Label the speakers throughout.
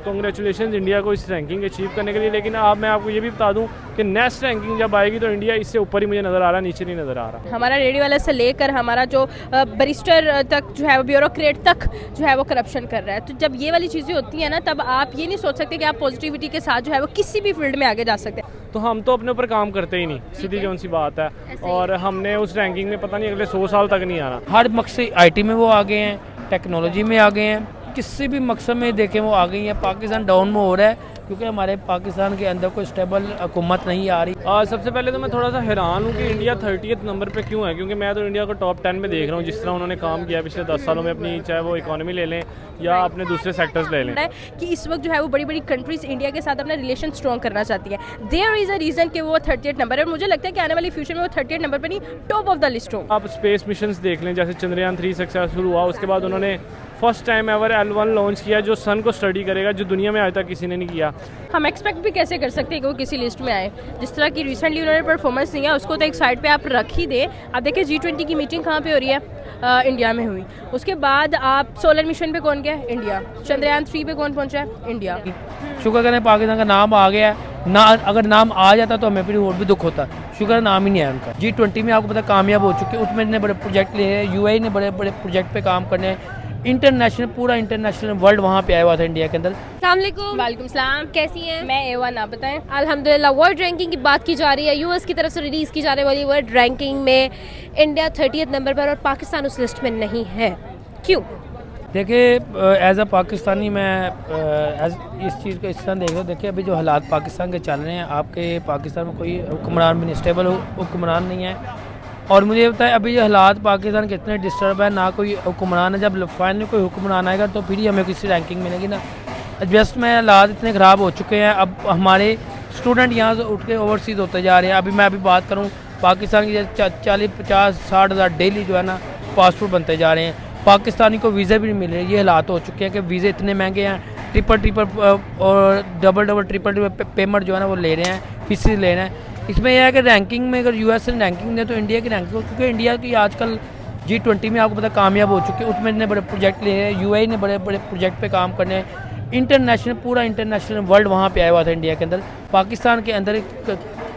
Speaker 1: Congratulation India को इस ranking achieve करने के लिए। लेकिन अब मैं आपको ये भी बता दूं कि नेक्स्ट रैंकिंग जब आएगी तो इंडिया इससे ऊपर ही मुझे नज़र आ रहा है, नीचे नहीं नज़र आ रहा।
Speaker 2: हमारा रेडी वाला से लेकर हमारा जो बैरिस्टर तक जो है वो ब्यूरोक्रेट तक जो है वो करप्शन कर रहा है। तो जब ये वाली चीज़ें होती हैं ना, तब आप ये नहीं सोच सकते कि आप पॉजिटिविटी के साथ जो है वो किसी भी फील्ड में आगे जा सकते हैं।
Speaker 1: तो हम तो अपने ऊपर काम करते ही नहीं, सीधी कौन सी बात है। और हमने उस रैंकिंग में पता नहीं अगले 100 साल तक नहीं आना।
Speaker 3: हर मकसद आईटी में वो आगे हैं, टेक्नोलॉजी में आगे हैं, किसी भी मकसद में देखें वो आ गई हैं। पाकिस्तान डाउन में हो रहा है क्योंकि हमारे पाकिस्तान के अंदर कोई स्टेबल हुकूमत नहीं आ रही।
Speaker 1: सबसे पहले तो मैं थोड़ा सा हैरान हूँ कि इंडिया 30th नंबर पे क्यों है, क्योंकि मैं तो इंडिया को टॉप 10 में देख रहा हूँ। जिस तरह उन्होंने काम किया पिछले 10 सालों में अपनी, चाहे वो इकोनॉमी ले लें या अपने दूसरे सेक्टर्स ले लें,
Speaker 2: कि इस वक्त जो है वो बड़ी बड़ी कंट्रीज इंडिया के साथ अपना रिलेशन स्ट्रॉन्ग करना चाहती है। देयर इज अ रीजन कि वो 30th नंबर है, और मुझे लगता है कि आने वाली फ्यूचर में वो 30th नंबर पर नहीं, टॉप ऑफ द लिस्ट हो।
Speaker 1: आप स्पेस मिशंस देख लें, जैसे चंद्रयान 3 सक्सेसफुल हुआ, उसके बाद उन्होंने first time ever L1 launch किया जो सन को स्टडी करेगा, जो दुनिया में आज तक किसी ने नहीं किया।
Speaker 2: हम एक्सपेक्ट भी कैसे कर सकते हैं कि वो किसी लिस्ट में आए। जिस तरह की रिसेंटली उन्होंने परफॉर्मेंस दिया, उसको तो एक साइड पे आप रख ही दे। आप देखिए G20 की मीटिंग कहाँ पे हो रही है, इंडिया में हुई। उसके बाद आप सोलर मिशन पे कौन गया, इंडिया। चंद्रयान 3 पे कौन पहुंचा है, इंडिया।
Speaker 3: शुक्र करें पाकिस्तान का नाम आ गया है ना, अगर नाम आ जाता तो हमें फिर और भी दुख होता। शुक्र नाम ही नहीं आया उनका। G20 में आपको पता कामयाब हो चुके हैं, उसमें इतने बड़े प्रोजेक्ट लिए हैं, UAE ने बड़े बड़े प्रोजेक्ट पे काम करने हैं। इंटरनेशनल पूरा इंटरनेशनल वर्ल्ड वहाँ पे आया हुआ था इंडिया के अंदर।
Speaker 4: वालेकुम सलाम, कैसी हैं?
Speaker 2: मैं A1, आप बताएं।
Speaker 4: अल्हम्दुलिल्लाह। वर्ल्ड रैंकिंग की बात की जा रही है, यूएस की तरफ से रिलीज़ की जाने वाली वर्ल्ड रैंकिंग में इंडिया 30th नंबर पर और पाकिस्तान उस लिस्ट में नहीं है, क्यों?
Speaker 3: देखिए एज अ पाकिस्तानी मैं इस चीज़ को इस तरह देख रहा हूँ। देखिए अभी जो हालात पाकिस्तान के चल रहे हैं, आपके पाकिस्तान में कोई हुक्मरान भी नहीं, स्टेबल हुक्मरान नहीं है। और मुझे ये बताया अभी जो हालात पाकिस्तान के इतने डिस्टर्ब है, ना कोई हुक्मरान है। जब फाइनल कोई हुक्मरान आएगा तो फिर ही हमें किसी रैंकिंग मिलेगी ना। जस्ट में हालात इतने ख़राब हो चुके हैं, अब हमारे स्टूडेंट यहाँ से उठ के ओवरसीज़ होते जा रहे हैं। अभी मैं बात करूँ पाकिस्तान की 40-50-60 हज़ार डेली जो है ना पासपोर्ट बनते जा रहे हैं। पाकिस्तानी को वीज़े भी नहीं मिल रहे। ये हालात हो चुके हैं कि वीज़े इतने महंगे हैं, ट्रिपल और डबल ट्रिपल पेमेंट जो है ना वो ले रहे हैं, फीसेस ले रहे हैं। इसमें यह है कि रैंकिंग में अगर US ने रैंकिंग दे तो इंडिया की रैंकिंग, क्योंकि इंडिया की आजकल G20 में आपको पता कामयाब हो चुके हैं, उसमें इतने बड़े प्रोजेक्ट लिए हैं, UAE ने बड़े बड़े प्रोजेक्ट पे काम करने हैं। इंटरनेशनल पूरा इंटरनेशनल वर्ल्ड वहाँ पे आया हुआ था इंडिया के अंदर। पाकिस्तान के अंदर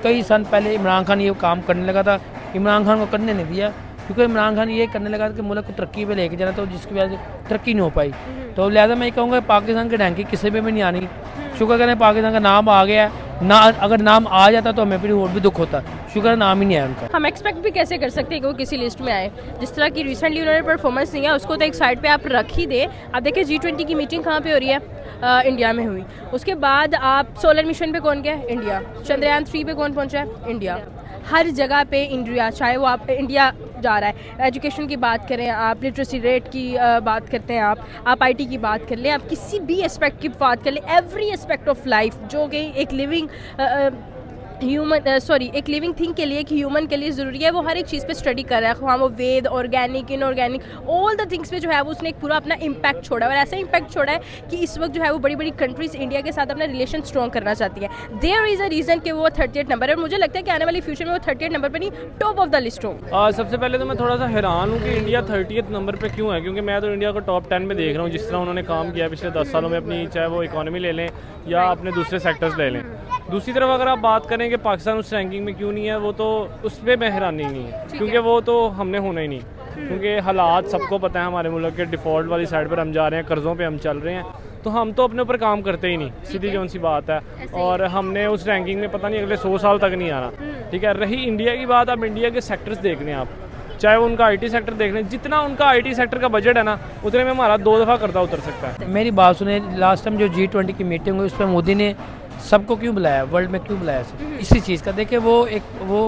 Speaker 3: कई साल पहले इमरान खान ये काम करने लगा था, इमरान खान को करने नहीं दिया, क्योंकि इमरान खान ये करने लगा था कि मुल्क को तरक्की पे लेके जाना, तो जिसकी वजह से तरक्की नहीं हो पाई। तो लिहाजा मैं ये कहूँगा पाकिस्तान की रैंकिंग किसी में भी नहीं आनी। शुक्र करें पाकिस्तान का नाम आ गया है ना, अगर नाम आ जाता तो हमें फिर और भी दुख होता। शुक्र नाम ही नहीं आया उनका।
Speaker 2: हम एक्सपेक्ट भी कैसे कर सकते हैं कि वो किसी लिस्ट में आए। जिस तरह की रिसेंटली उन्होंने परफॉर्मेंस दिया, उसको तो एक साइड पे आप रख ही दे। आप देखिए G20 की मीटिंग कहाँ पे हो रही है, इंडिया में हुई। उसके बाद आप सोलर मिशन पे कौन गया, इंडिया। चंद्रयान 3 पे कौन पहुंचा है, इंडिया। हर जगह पे इंडिया, चाहे वो आप इंडिया जा रहा है। एजुकेशन की बात करें, आप लिटरेसी रेट की बात करते हैं, आप IT की बात कर लें, आप किसी भी एस्पेक्ट की बात कर लें, एवरी एस्पेक्ट ऑफ लाइफ जो कि एक लिविंग एक लिविंग थिंग के लिए, एक ह्यूमन के लिए ज़रूरी है, वो हर एक चीज़ पे स्टडी कर रहा है। वहाँ वो वेद, organic, inorganic, all the things पे जो है वो उसने एक पूरा अपना इम्पैक्ट छोड़ा है। और ऐसा इम्पैक्ट छोड़ा है कि इस वक्त जो है वो बड़ी बड़ी कंट्रीज़ इंडिया के साथ अपना रिलेशन स्ट्रॉन्ग करना चाहती है। देयर इज़ अ रीज़न कि वो 30th नंबर है, और मुझे लगता है कि आने वाली फ्यूचर में वो 30th नंबर पर नहीं, टॉप ऑफ द लिस्ट हो।
Speaker 1: सबसे पहले तो मैं थोड़ा सा हैरान हूँ कि इंडिया 30th नंबर पे क्यों है, क्योंकि मैं तो इंडिया को टॉप 10 में देख रहा हूँ। जिस तरह उन्होंने काम किया पिछले 10 सालों में अपनी, चाहे वो इकोनॉमी ले लें या अपने दूसरे सेक्टर्स ले लें। दूसरी तरफ अगर आप बात करें कि पाकिस्तान उस रैंकिंग में क्यों नहीं है, वो तो उस पर मैं हैरानी नहीं है, क्योंकि वो तो हमने होना ही नहीं। क्योंकि हालात सबको पता है, हमारे मुल्क के डिफ़ॉल्ट वाली साइड पर हम जा रहे हैं, कर्ज़ों पे हम चल रहे हैं। तो हम तो अपने ऊपर काम करते ही नहीं, सीधी कौन सी बात है। और हमने उस रैंकिंग में पता नहीं अगले 100 साल तक नहीं आना। ठीक है, रही इंडिया की बात, अब इंडिया के सेक्टर्स देख लें आप, चाहे वो उनका IT सेक्टर देख लें। जितना उनका IT सेक्टर का बजट है ना, उतने में हमारा 2 दफ़ा कर्जा उतर सकता है।
Speaker 3: मेरी बात सुने, लास्ट टाइम जो G20 की मीटिंग हुई, उस पर मोदी ने सबको क्यों बुलाया, वर्ल्ड में क्यों बुलाया इसी चीज़ का। देखिए वो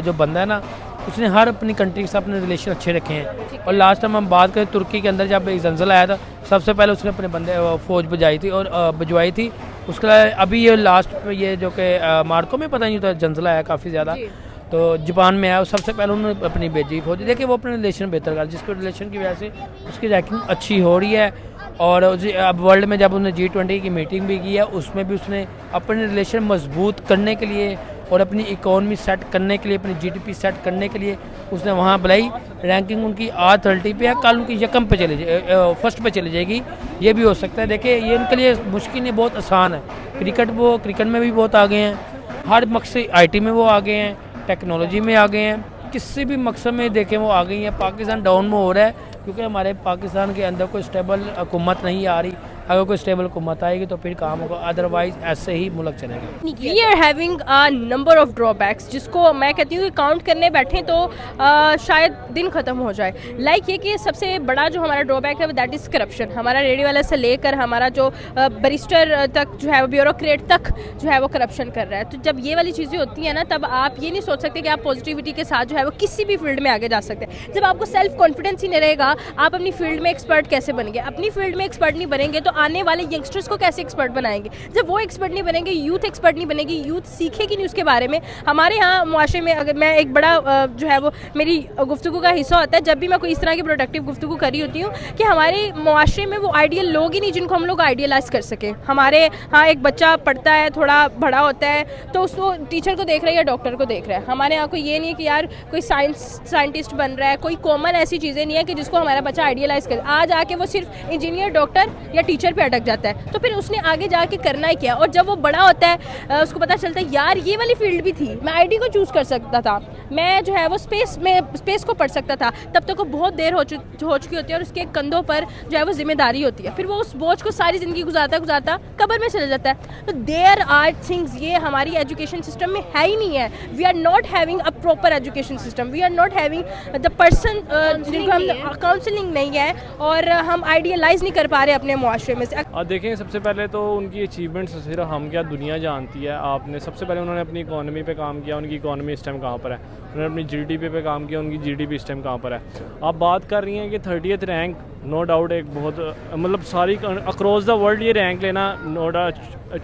Speaker 3: जो बंदा है ना, उसने हर अपनी कंट्री के साथ अपने रिलेशन अच्छे रखे हैं। और लास्ट टाइम हम बात करें तुर्की के अंदर जब जंजल आया था, सबसे पहले उसने अपने बंदे फौज भिजवाई थी। उसके अभी ये लास्ट ये जो कि मार्को में पता नहीं था जंजल आया काफ़ी ज़्यादा, तो जापान में आया, सबसे पहले उन्होंने अपनी भेजी फौज। देखिए वो अपने रिलेशन बेहतर कर, जिसके रिलेशन की वजह से उसकी रैंकिंग अच्छी हो रही है। और अब वर्ल्ड में जब उन्होंने G20 की मीटिंग भी की है, उसमें भी उसने अपने रिलेशन मजबूत करने के लिए और अपनी इकोनॉमी सेट करने के लिए, अपनी जीडीपी सेट करने के लिए उसने वहाँ बुलाई। रैंकिंग उनकी आज 30 पे है, कल उनकी यकम पे चली फर्स्ट पे चली जाएगी, ये भी हो सकता है। देखिए ये उनके लिए मुश्किल नहीं, बहुत आसान है। क्रिकेट में भी बहुत आगे हैं, हर मकसद IT में वो आगे हैं, टेक्नोलॉजी में आगे हैं, किसी भी मकसद में देखें वो आ गई हैं। पाकिस्तान डाउन में हो रहा है क्योंकि हमारे पाकिस्तान के अंदर कोई स्टेबल हुकूमत नहीं आ रही। अगर कोई स्टेबल हुकूमत आएगी तो फिर काम होगा, अदरवाइज ऐसे ही मुल्क चलेगा।
Speaker 2: We are having a number of drawbacks जिसको मैं कहती हूँ कि काउंट करने बैठें तो शायद दिन ख़त्म हो जाए। लाइक ये कि सबसे बड़ा जो हमारा ड्रॉबैक है दैट इज़ करप्शन। हमारा रेडियो वाला से लेकर हमारा जो बैरिस्टर तक जो है वो ब्यूरोक्रेट तक जो है वो करप्शन कर रहा है। तो जब ये वाली चीज़ें होती हैं ना, तब आप ये नहीं सोच सकते कि आप पॉजिटिविटी के साथ जो है वो किसी भी फील्ड में आगे जा सकते हैं। जब आपको सेल्फ कॉन्फिडेंस ही नहीं रहेगा, आप अपनी फील्ड में एक्सपर्ट कैसे बनेंगे? अपनी फील्ड में एक्सपर्ट नहीं बनेंगे तो आने वाले यंगस्टर्स को कैसे एक्सपर्ट बनाएंगे? जब वो एक्सपर्ट नहीं बनेंगे, यूथ एक्सपर्ट नहीं बनेगी, यूथ सीखेगी नहीं उसके बारे में। हमारे यहाँ मुआशरे में अगर मैं एक बड़ा जो है वो मेरी गुफ्तगू का हिस्सा होता है जब भी मैं कोई इस तरह की प्रोडक्टिव गुफ्तगू कर रही होती हूँ कि हमारे मुआशरे में वो आइडियल लोग ही नहीं जिनको हम लोग आइडियलाइज कर सकें। हमारे यहाँ एक बच्चा पढ़ता है, थोड़ा बड़ा होता है तो उसको टीचर को देख रहा है या डॉक्टर को देख रहा है। हमारे यहाँ कोई ये नहीं है कि यार कोई साइंटिस्ट बन रहा है, कोई कॉमन ऐसी चीज़ें नहीं है कि जिसको हमारा बच्चा आइडियलाइज करे। आज आके वो सिर्फ इंजीनियर, डॉक्टर या टीचर पे अटक जाता है, तो फिर उसने आगे जाके करना ही क्या? और जब वो बड़ा होता है उसको पता चलता है यार ये वाली फील्ड भी थी, मैं IT को चूज़ कर सकता था, मैं जो है वो स्पेस को पढ़ सकता था। तब तक वो बहुत देर हो चुकी होती है और उसके कंधों पर जो है वो जिम्मेदारी होती है। फिर वो उस बोझ को सारी ज़िंदगी गुजारता कब्र में चला जाता है। तो देयर आर थिंग्स, ये हमारी एजुकेशन सिस्टम में है ही नहीं है। We are not having a proper education system, we are not having the person जिनको हम काउंसलिंग नहीं है और हम आइडियलाइज नहीं कर पा रहे अपने मुआशरे में से।
Speaker 1: देखें, सबसे पहले तो उनकी अचीवमेंट्स सिर्फ हम क्या दुनिया जानती है। आपने सबसे पहले उन्होंने अपनी इकोनॉमी पे काम किया, उनकी इकोनॉमी इस टाइम कहाँ पर है। उन्होंने अपनी GDP पे काम किया, उनकी GDP इस टाइम कहाँ पर है। आप बात कर रही हैं कि 30th रैंक, नो डाउट एक बहुत मतलब सारी अक्रॉस द वर्ल्ड ये रैंक लेना नो डाउट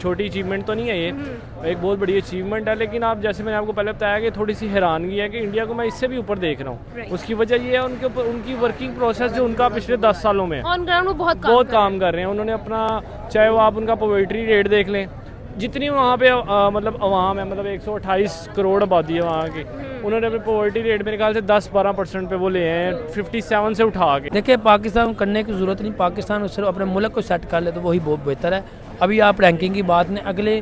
Speaker 1: छोटी अचीवमेंट तो नहीं है, ये एक बहुत बड़ी अचीवमेंट है। लेकिन आप जैसे मैंने आपको पहले बताया कि थोड़ी सी हैरानगी है कि इंडिया को मैं इससे भी ऊपर देख रहा हूँ। उसकी वजह ये है उनके ऊपर उनकी वर्किंग प्रोसेस जो उनका पिछले 10 सालों में
Speaker 4: ऑन ग्राउंड वो बहुत
Speaker 1: काम कर रहे हैं। उन्होंने अपना, चाहे वो आप उनका पोवर्टी रेट देख लें, जितनी वहाँ पे मतलब अवाम है, मतलब 128 करोड़ आबादी है वहाँ की, उन्होंने अपने पोवर्टी रेट मेरे ख्याल से 10-12% पे वो ले हैं 57 से उठा के।
Speaker 3: देखिए पाकिस्तान करने की ज़रूरत नहीं, पाकिस्तान सिर्फ अपने मुल्क को सेट कर ले तो वही बहुत बेहतर है। अभी आप रैंकिंग की बात नहीं, अगले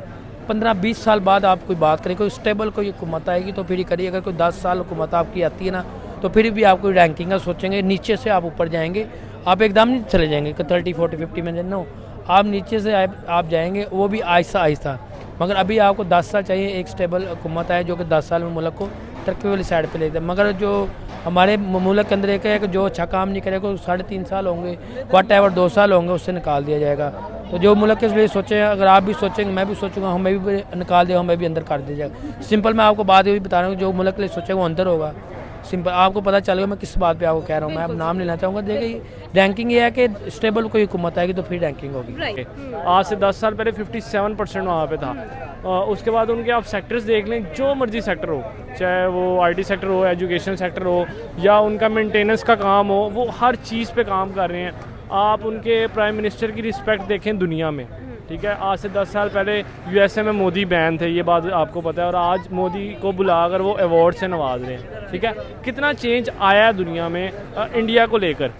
Speaker 3: 15-20 साल बाद आप कोई बात करें, कोई स्टेबल कोई हुकूमत आएगी तो फिर ही करिए। अगर कोई 10 साल हुकूमत आपकी आती है ना तो फिर भी आप कोई रैंकिंग का सोचेंगे, नीचे से आप ऊपर जाएंगे। आप एकदम नहीं चले जाएंगे कि 30, 40, 50 में नो, आप नीचे से आप जाएंगे, वो भी आहिस्ता आहिस्ता। मगर अभी आपको 10 साल चाहिए, एक स्टेबल हुकूमत आए जो कि 10 साल में मुल्क को तरक्की वाली साइड पे ले जाए। मगर जो हमारे मुल्क के अंदर एक है कि जो अच्छा काम नहीं करेगा 3.5 साल होंगे, व्हाटएवर 2 साल होंगे, उससे निकाल दिया जाएगा। तो जो मुल्क के लिए सोचें, अगर आप भी सोचेंगे, मैं भी सोचूंगा, हमें भी निकाल दिया, हमें भी अंदर कर दिया जाएगा। सिंपल मैं आपको बात ये भी बता रहा हूँ, जो मुल्क के लिए सोचेगा वो अंदर होगा। सिंपल आपको पता चलेगा मैं किस बात पे आपको कह रहा हूँ। मैं अब नाम लेना चाहूँगा। देखिए रैंकिंग ये है कि स्टेबल कोई हुकूमत आएगी तो फिर रैंकिंग होगी।
Speaker 1: आज से 10 साल पहले 57% वहाँ पे था। उसके बाद उनके आप सेक्टर्स देख लें, जो मर्जी सेक्टर हो, चाहे वो IT सेक्टर हो, एजुकेशन सेक्टर हो या उनका मेंटेनेंस का काम हो, वो हर चीज़ पे काम कर रहे हैं। आप उनके प्राइम मिनिस्टर की रिस्पेक्ट देखें दुनिया में, ठीक है। आज से 10 साल पहले USA में मोदी बैन थे, ये बात आपको पता है, और आज मोदी को बुलाकर वो अवार्ड से नवाज रहे हैं, ठीक है। कितना चेंज आया है दुनिया में इंडिया को लेकर।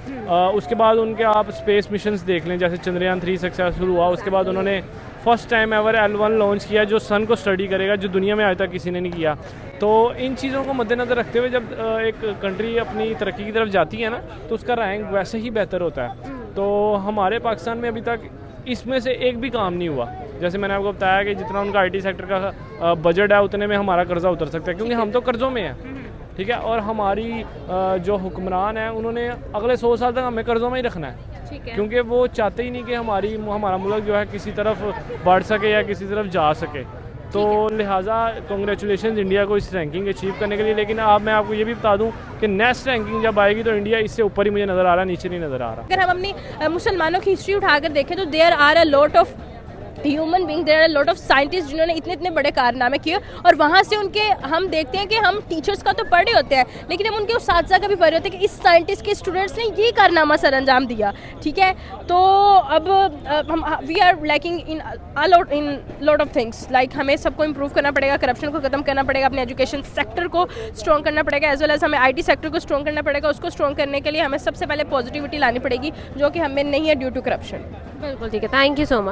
Speaker 1: उसके बाद उनके आप स्पेस मिशंस देख लें, जैसे चंद्रयान 3 सक्सेसफुल हुआ, उसके बाद उन्होंने first time ever L1 launch किया जो सन को स्टडी करेगा, जो दुनिया में आज तक किसी ने नहीं किया। तो इन चीज़ों को मद्देनज़र रखते हुए जब एक कंट्री अपनी तरक्की की तरफ जाती है ना, तो उसका रैंक वैसे ही बेहतर होता है। तो हमारे पाकिस्तान में अभी तक इसमें से एक भी काम नहीं हुआ। जैसे मैंने आपको बताया कि जितना उनका IT सेक्टर का बजट है उतने में हमारा कर्जा उतर सकता है, क्योंकि हम तो कर्ज़ों में हैं, ठीक है। और हमारी जो हुक्मरान हैं उन्होंने अगले 100 साल तक हमें कर्ज़ों में ही रखना है, क्योंकि वो चाहते ही नहीं कि हमारा मुल्क जो है किसी तरफ बढ़ सके या किसी तरफ जा सके। तो लिहाजा कांग्रेचुलेशन इंडिया को इस रैंकिंग अचीव करने के लिए। लेकिन अब मैं आपको ये भी बता दूं कि नेक्स्ट रैंकिंग जब आएगी तो इंडिया इससे ऊपर ही मुझे नज़र आ रहा है, नीचे नहीं नज़र आ रहा।
Speaker 2: अगर हम अपनी मुसलमानों की हिस्ट्री उठाकर देखें तो there are a lot of human being, there are lot of scientist जिन्होंने इतने इतने बड़े कारनामे किए, और वहाँ से उनके हम देखते हैं कि हम टीचर्स का तो पढ़े होते हैं लेकिन हम उनके उस्ताद का भी पढ़े होते हैं कि इस साइंटिस्ट के स्टूडेंट्स ने ये कारनामा सर अंजाम दिया, ठीक है। तो अब हम we are lacking in lot of things, like हमें सबको इम्प्रूव करना पड़ेगा, करप्शन को खत्म करना पड़ेगा, अपने एजुकेशन सेक्टर को स्ट्रॉन्ग करना पड़ेगा, एज वेल एज हमें IT सेक्टर को स्ट्रॉन्ग करना पड़ेगा। उसको स्ट्रॉन्ग करने के लिए हमें सबसे पहले पॉजिटिविटी लानी पड़ेगी जो कि हमें नहीं है ड्यू टू करप्शन।
Speaker 4: बिल्कुल ठीक है, थैंक यू सो मच।